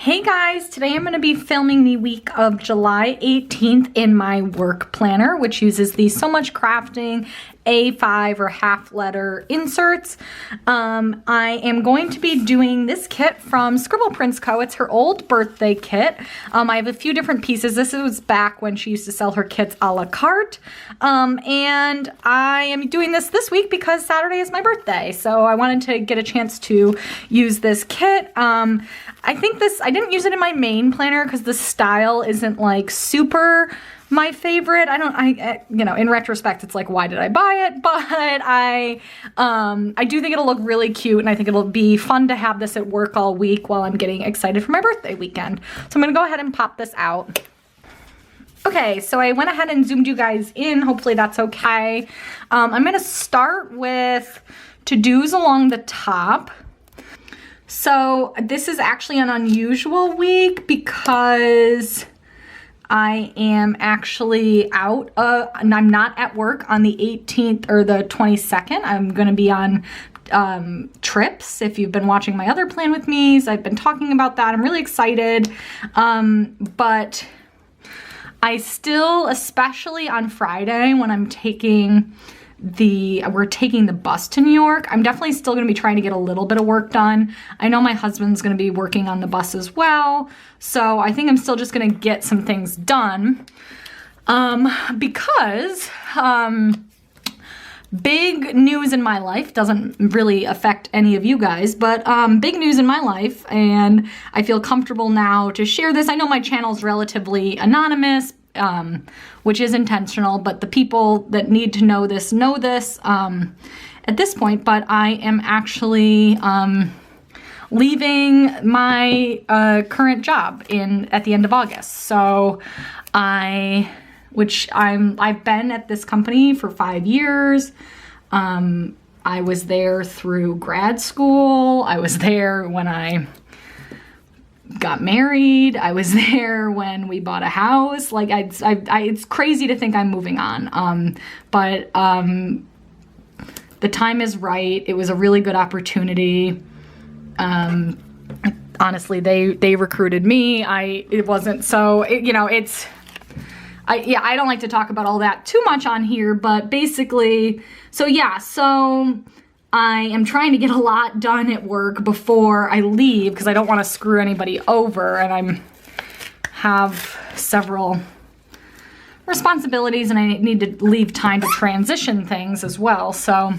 Hey guys, today I'm going to be filming the week of July 18th in my work planner, which uses the So Much Crafting A5 or half letter inserts. I am going to be doing this kit from Scribble Prints Co. It's her old birthday kit. I have a few different pieces. This was back when she used to sell her kits a la carte. And I am doing this week because Saturday is my birthday. So I wanted to get a chance to use this kit. I didn't use it in my main planner because the style isn't like super my favorite. In retrospect, it's like, why did I buy it? But I do think it'll look really cute, and I think it'll be fun to have this at work all week while I'm getting excited for my birthday weekend. So I'm gonna go ahead and pop this out. Okay, so I went ahead and zoomed you guys in. Hopefully that's okay. I'm gonna start with to-dos along the top. So this is actually an unusual week because I am actually out, and I'm not at work on the 18th or the 22nd. I'm going to be on trips. If you've been watching my other Plan With Me's, I've been talking about that. I'm really excited, but I still, especially on Friday when I'm we're taking the bus to New York, I'm definitely still going to be trying to get a little bit of work done. I know my husband's going to be working on the bus as well, so I think I'm still just going to get some things done because big news in my life doesn't really affect any of you guys, but big news in my life, and I feel comfortable now to share this. I know my channel's relatively anonymous, which is intentional, but the people that need to know this at this point. But I am actually leaving my current job at the end of August. So I've been at this company for 5 years. I was there through grad school. I was there when I got married. I was there when we bought a house. Like it's crazy to think I'm moving on. But the time is right. It was a really good opportunity. Honestly, they recruited me. I don't like to talk about all that too much on here, but basically, so I am trying to get a lot done at work before I leave because I don't want to screw anybody over, and I have several responsibilities and I need to leave time to transition things as well. So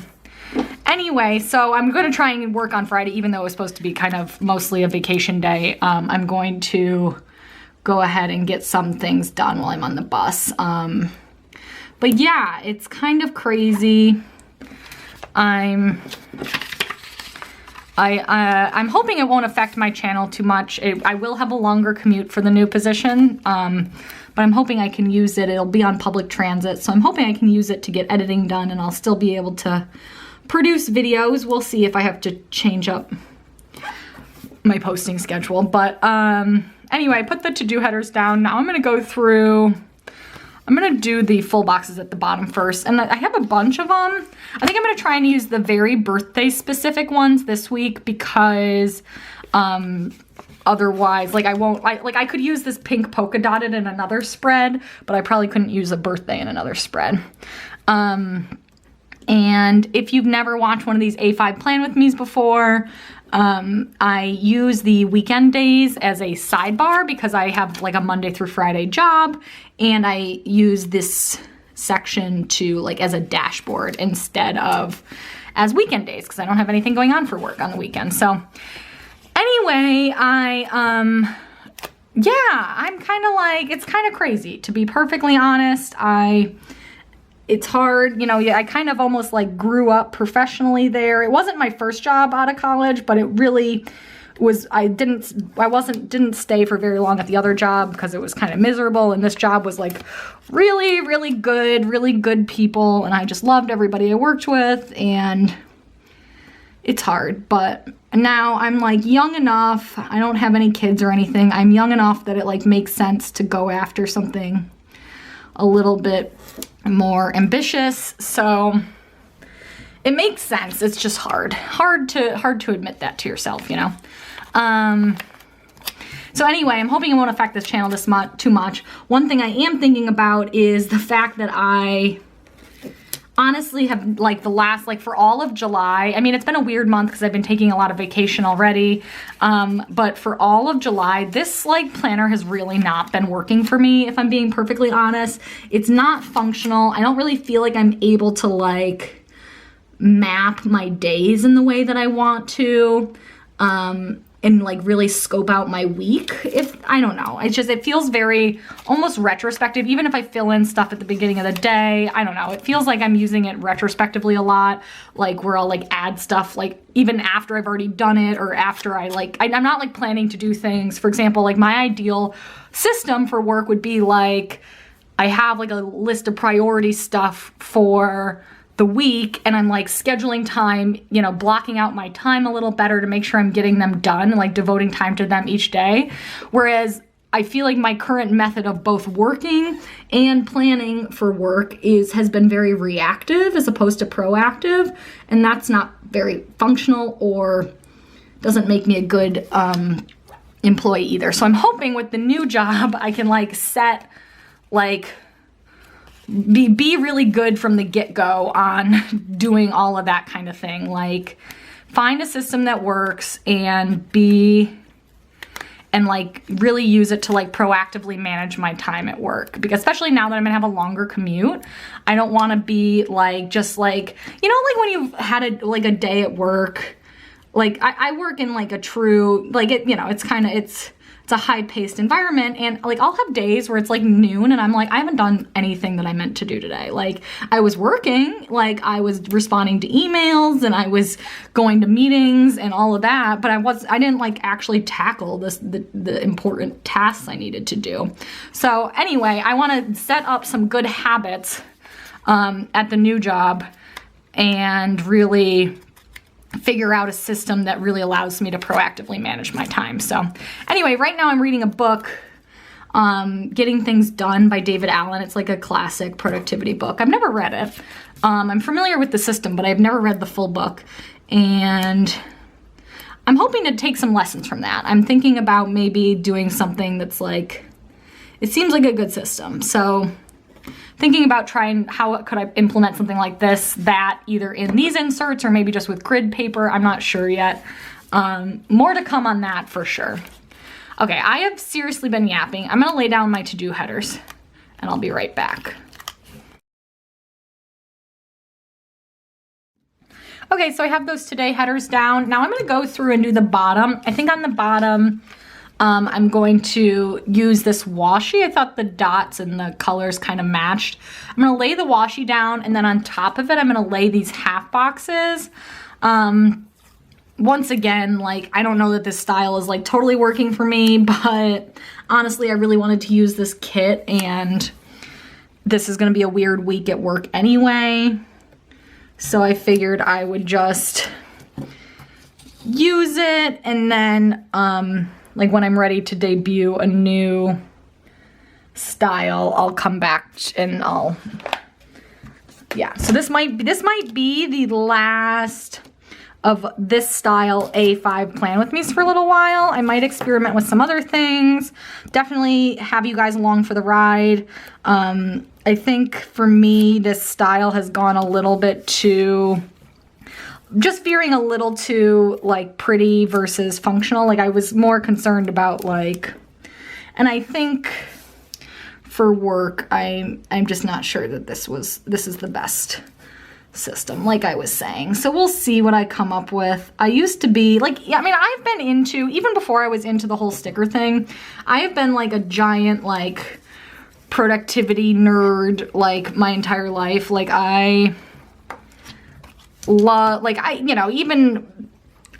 anyway, so I'm going to try and work on Friday, even though it was supposed to be kind of mostly a vacation day. I'm going to go ahead and get some things done while I'm on the bus. But yeah, it's kind of crazy. I'm hoping it won't affect my channel too much. I will have a longer commute for the new position, but I'm hoping I can use it. It'll be on public transit, so I'm hoping I can use it to get editing done, and I'll still be able to produce videos. We'll see if I have to change up my posting schedule. But anyway, I put the to-do headers down. Now I'm going to go through. I'm going to do the full boxes at the bottom first, and I have a bunch of them. I think I'm going to try and use the very birthday specific ones this week because otherwise, I could use this pink polka dotted in another spread, but I probably couldn't use a birthday in another spread. And if you've never watched one of these A5 Plan With Me's before, I use the weekend days as a sidebar because I have like a Monday through Friday job, and I use this section as a dashboard instead of as weekend days because I don't have anything going on for work on the weekend. So anyway, I'm kind of like, it's kind of crazy, to be perfectly honest. It's hard, I kind of almost like grew up professionally there. It wasn't my first job out of college, but it really was. I didn't stay for very long at the other job because it was kind of miserable, and this job was like really, really good people, and I just loved everybody I worked with, and it's hard. But now I'm like young enough, I don't have any kids or anything. I'm young enough that it like makes sense to go after something a little bit more ambitious, so it makes sense. It's just hard to admit that to yourself, So anyway, I'm hoping it won't affect this channel too much. One thing I am thinking about is the fact that I honestly have like for all of July, I mean, it's been a weird month because I've been taking a lot of vacation already. But for all of July, this like planner has really not been working for me, if I'm being perfectly honest. It's not functional. I don't really feel like I'm able to like map my days in the way that I want to. And like really scope out my week. I don't know, it feels very almost retrospective, even if I fill in stuff at the beginning of the day. I don't know, it feels like I'm using it retrospectively a lot, like where I'll like add stuff like even after I've already done it, or after I'm not like planning to do things. For example, like my ideal system for work would be like, I have like a list of priority stuff for the week, and I'm like scheduling time, you know, blocking out my time a little better to make sure I'm getting them done and like devoting time to them each day. Whereas I feel like my current method of both working and planning for work has been very reactive as opposed to proactive, and that's not very functional or doesn't make me a good employee either. So I'm hoping with the new job I can like set like be really good from the get-go on doing all of that kind of thing. Like find a system that works and like really use it to like proactively manage my time at work. Because especially now that I'm gonna have a longer commute, I don't wanna be like, just like, you know, like when you've had a day at work, like I work in like a true, like it, you know, it's a high-paced environment, and like I'll have days where it's like noon and I'm like, I haven't done anything that I meant to do today. Like I was working, like I was responding to emails and I was going to meetings and all of that, but I didn't like actually tackle the important tasks I needed to do. So anyway, I want to set up some good habits at the new job and really figure out a system that really allows me to proactively manage my time. So anyway, right now I'm reading a book, Getting Things Done by David Allen. It's like a classic productivity book. I've never read it. I'm familiar with the system, but I've never read the full book. And I'm hoping to take some lessons from that. I'm thinking about maybe doing something that's like, it seems like a good system. So thinking about trying how could I implement something like this, that either in these inserts or maybe just with grid paper. I'm not sure yet. More to come on that for sure. Okay, I have seriously been yapping. I'm gonna lay down my to-do headers and I'll be right back. Okay, so I have those today headers down. Now I'm gonna go through and do the bottom. I think on the bottom, I'm going to use this washi. I thought the dots and the colors kind of matched. I'm gonna lay the washi down, and then on top of it, I'm gonna lay these half boxes. Once again, like, I don't know that this style is like totally working for me, but honestly, I really wanted to use this kit, and this is gonna be a weird week at work anyway. So I figured I would just use it, and then, like when I'm ready to debut a new style, I'll come back and yeah. So this might be the last of this style A5 plan with me for a little while. I might experiment with some other things. Definitely have you guys along for the ride. I think for me, this style has gone a little bit too, just veering a little too like pretty versus functional. Like I was more concerned about like, and I think for work, I'm just not sure that this is the best system, like I was saying. So we'll see what I come up with. I used to be like, yeah, I mean, I've been into, even before I was into the whole sticker thing, I have been like a giant like productivity nerd like my entire life. Like I love, like even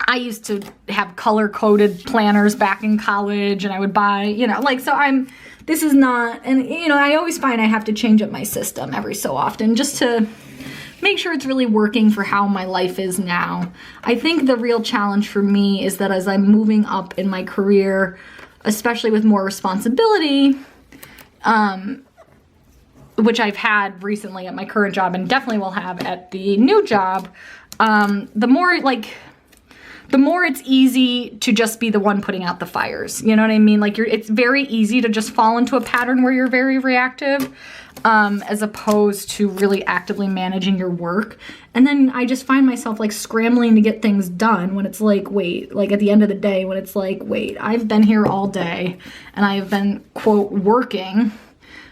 I used to have color-coded planners back in college, and I would buy, like, so this is not, and I always find I have to change up my system every so often just to make sure it's really working for how my life is now. I think the real challenge for me is that as I'm moving up in my career, especially with more responsibility, which I've had recently at my current job and definitely will have at the new job, the the more it's easy to just be the one putting out the fires. You know what I mean? Like it's very easy to just fall into a pattern where you're very reactive, as opposed to really actively managing your work. And then I just find myself like scrambling to get things done when it's like, wait, like at the end of the day, when it's like, wait, I've been here all day and I have been, quote, working,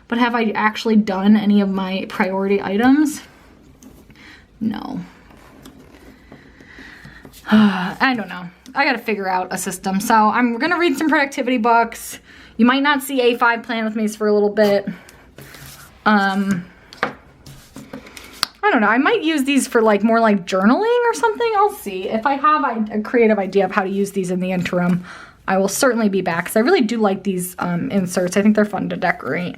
but have I actually done any of my priority items? No. I don't know. I gotta figure out a system. So I'm gonna read some productivity books. You might not see A5 plan with me for a little bit. I don't know. I might use these for like more like journaling or something. I'll see. If I have a creative idea of how to use these in the interim, I will certainly be back because I really do like these inserts. I think they're fun to decorate.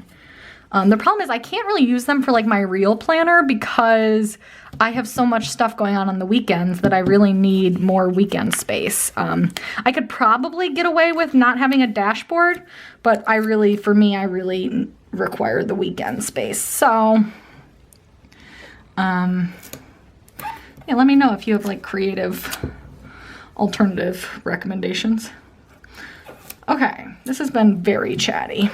The problem is I can't really use them for like my real planner because I have so much stuff going on the weekends that I really need more weekend space. I could probably get away with not having a dashboard, but I really require the weekend space. So, yeah, let me know if you have like creative alternative recommendations. Okay, this has been very chatty.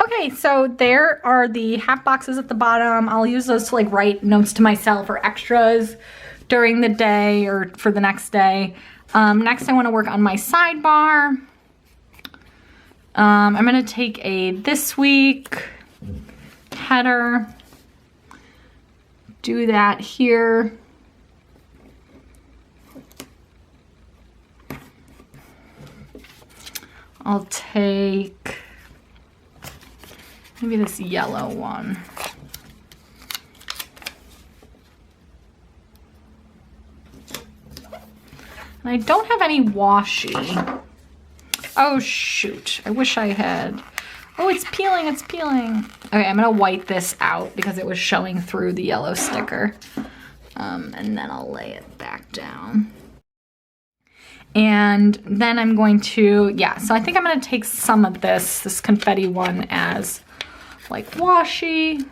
Okay, so there are the half boxes at the bottom. I'll use those to like write notes to myself or extras during the day or for the next day. Next, I want to work on my sidebar. I'm going to take a this week header, do that here. I'll take maybe this yellow one. And I don't have any washi. Oh shoot, I wish I had. Oh, it's peeling, it's peeling. Okay, I'm gonna wipe this out because it was showing through the yellow sticker. And then I'll lay it back down. And then I'm going to, yeah, so I think I'm gonna take some of this confetti one as like washi.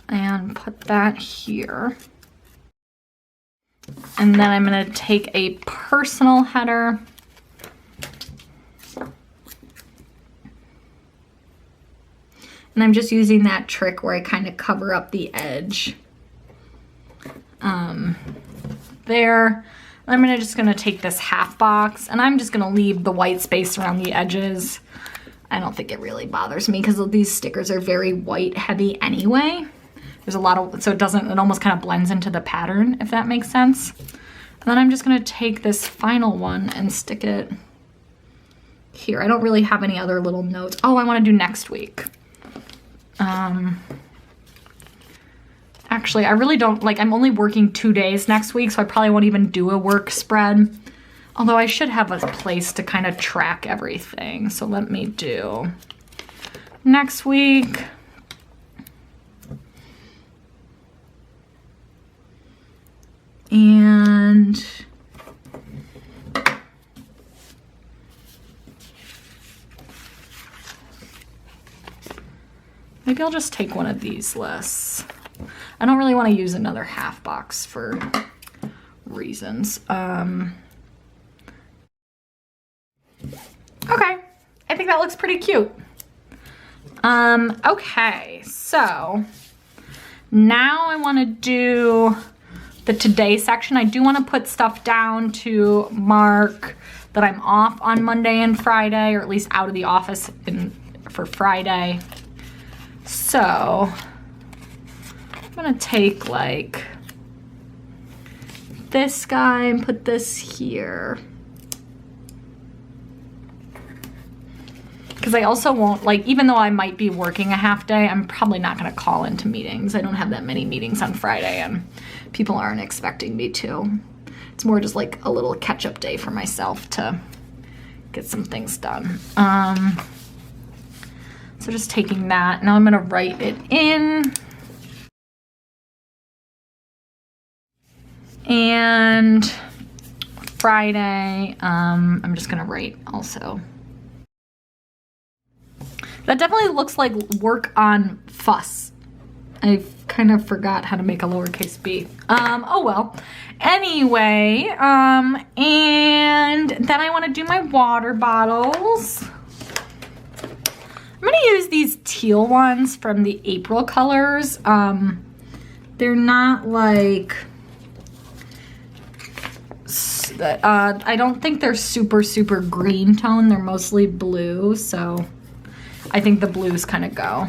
And put that here. And then I'm gonna take a personal header. And I'm just using that trick where I kind of cover up the edge. There. I'm just gonna take this half box and I'm just gonna leave the white space around the edges. I don't think it really bothers me because these stickers are very white heavy anyway. There's a lot of, so it almost kind of blends into the pattern, if that makes sense. And then I'm just gonna take this final one and stick it here. I don't really have any other little notes. Oh, I wanna do next week. Actually, I really don't, like, I'm only working 2 days next week, so I probably won't even do a work spread. Although I should have a place to kind of track everything. So let me do next week. And maybe I'll just take one of these lists. I don't really want to use another half box for reasons. Okay, I think that looks pretty cute. Okay, so now I want to do the today section. I do want to put stuff down to mark that I'm off on Monday and Friday, or at least out of the office for Friday. So I'm gonna take like this guy and put this here. Because I also won't, like, even though I might be working a half day, I'm probably not gonna call into meetings. I don't have that many meetings on Friday and people aren't expecting me to. It's more just like a little catch-up day for myself to get some things done. So just taking that, now I'm gonna write it in. And Friday. I'm just gonna write also. That definitely looks like work on fuss. I kind of forgot how to make a lowercase b. Oh well. Anyway, and then I want to do my water bottles. I'm gonna use these teal ones from the April colors. They're not like, I don't think they're super green tone. They're mostly blue, so I think the blues kind of go.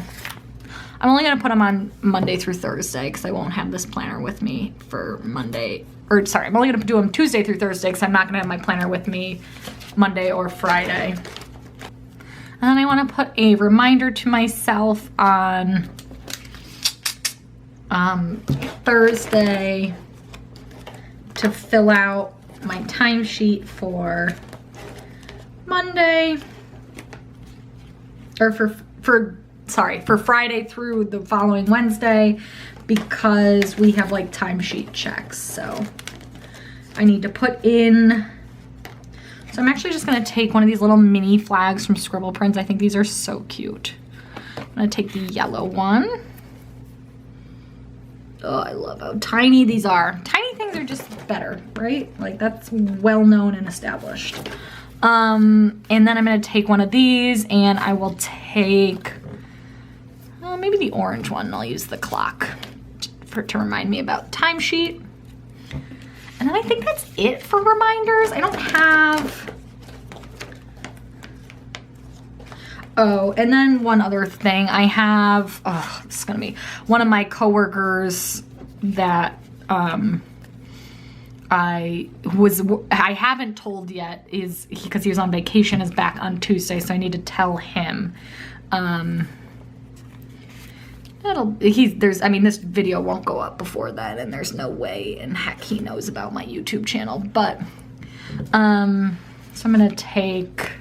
I'm only gonna put them on Monday through Thursday because I won't have this planner with me for Monday, or sorry, I'm only gonna do them Tuesday through Thursday because I'm not gonna have my planner with me Monday or Friday. And then I wanna put a reminder to myself on Thursday to fill out my timesheet for Monday, or for Friday through the following Wednesday, because we have like timesheet checks. So I need to put in, so I'm actually just gonna take one of these little mini flags from Scribble Prints. I think these are so cute. I'm gonna take the yellow one. Oh, I love how tiny these are. Tiny things are just better, right? Like that's well known and established. And then I'm gonna take one of these, and I will take maybe the orange one, and I'll use the clock to remind me about timesheet. And then I think that's it for reminders. I don't have, oh, and then one other thing. I have, oh, this is gonna be one of my coworkers that I haven't told yet, is because he was on vacation, is back on Tuesday, so I need to tell him. This video won't go up before then, and there's no way in heck he knows about my YouTube channel, but so I'm gonna take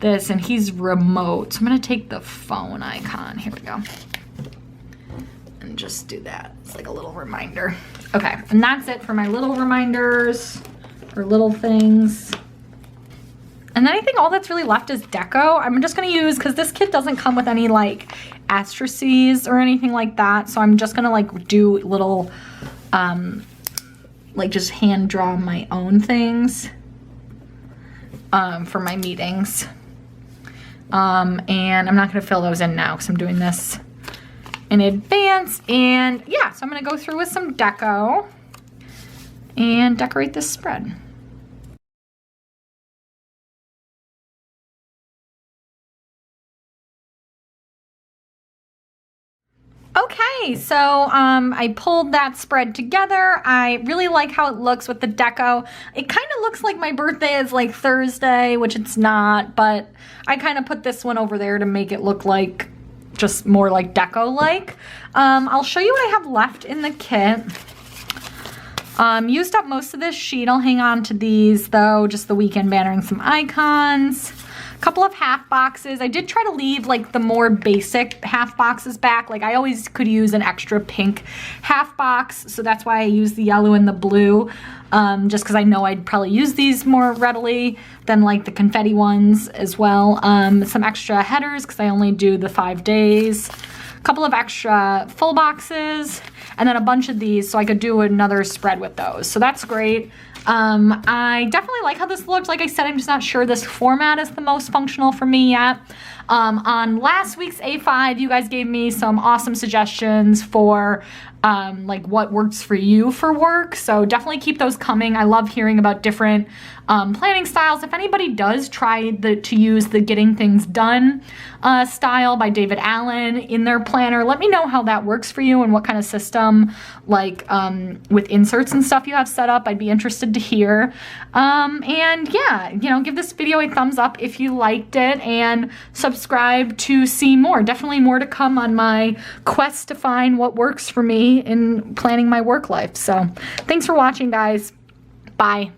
this, and he's remote, so I'm gonna take the phone icon, here we go, and just do that. It's like a little reminder. Okay, and that's it for my little reminders, or little things. And then I think all that's really left is deco. I'm just gonna use, because this kit doesn't come with any like asterisks or anything like that, so I'm just gonna like do little, like just hand draw my own things for my meetings. And I'm not gonna fill those in now because I'm doing this in advance. And yeah, so I'm gonna go through with some deco and decorate this spread. Okay, so I pulled that spread together. I really like how it looks with the deco. It kind of looks like my birthday is like Thursday, which it's not, but I kind of put this one over there to make it look like just more like deco-like. I'll show you what I have left in the kit. Used up most of this sheet. I'll hang on to these though, just the weekend banner and some icons. Couple of half boxes. I did try to leave like the more basic half boxes back. Like I always could use an extra pink half box, so that's why I used the yellow and the blue, just because I know I'd probably use these more readily than like the confetti ones as well. Some extra headers because I only do the 5 days. A couple of extra full boxes, and then a bunch of these so I could do another spread with those. So that's great. I definitely like how this looks. Like I said, I'm just not sure this format is the most functional for me yet. On last week's A5, you guys gave me some awesome suggestions for like what works for you for work. So definitely keep those coming. I love hearing about different planning styles. If anybody does try to use the Getting Things Done style by David Allen in their planner, let me know how that works for you and what kind of system, like with inserts and stuff you have set up. I'd be interested to hear. And yeah, you know, give this video a thumbs up if you liked it, and subscribe to see more. Definitely more to come on my quest to find what works for me in planning my work life. So thanks for watching, guys. Bye.